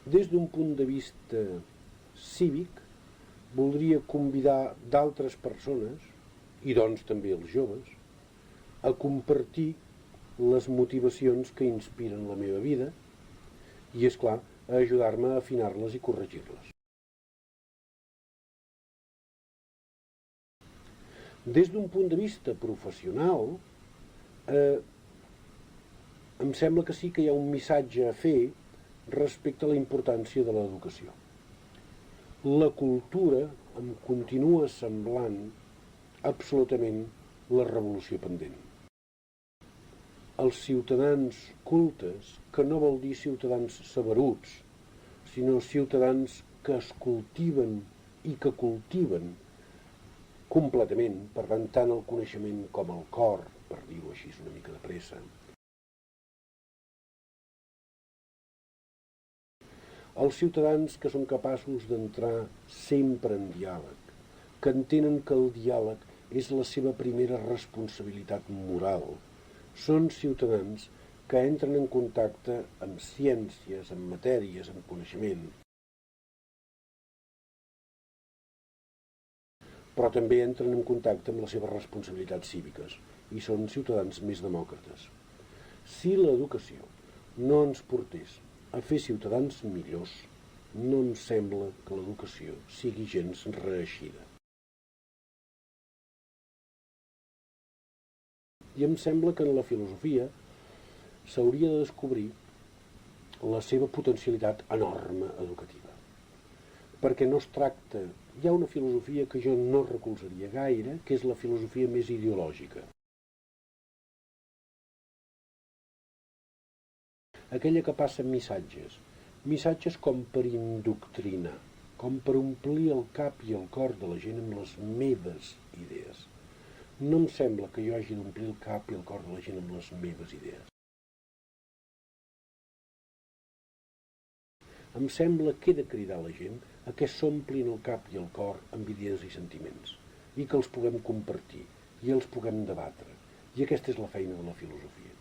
Des d'un punt de vista cívic, voldria convidar d'altres persones, i doncs també els joves, a compartir les motivacions que inspiren la meva vida i, és clar, a ajudar-me a afinar-les i corregir-les. Des d'un punt de vista professional, em sembla que sí que hi ha un missatge a fer respecte a la importància de l'educació. La cultura em continua semblant absolutament la revolució pendent. Els ciutadans cultes, que no vol dir ciutadans saberuts, sinó ciutadans que es cultiven i que cultiven completament, per tant el coneixement com el cor, per dir-ho així una mica de pressa. Els ciutadans que són capaços d'entrar sempre en diàleg, que entenen que el diàleg és la seva primera responsabilitat moral, són ciutadans que entren en contacte amb ciències, amb matèries, amb coneixement. Però també entren en contacte amb les seves responsabilitats cíviques i són ciutadans més demòcrates. Si l'educació no ens portés a fer ciutadans millors, no em sembla que l'educació sigui gens reeixida. I em sembla que en la filosofia s'hauria de descobrir la seva potencialitat enorme educativa. Perquè no es tracta... Hi ha una filosofia que jo no recolzaria gaire, que és la filosofia més ideològica. Aquella que passa missatges com per indoctrinar, com per omplir el cap i el cor de la gent amb les meves idees. No em sembla que jo hagi d'omplir el cap i el cor de la gent amb les meves idees. Em sembla que he de cridar a la gent a que s'omplin el cap i el cor amb idees i sentiments, i que els puguem compartir, i els puguem debatre. I aquesta és la feina de la filosofia.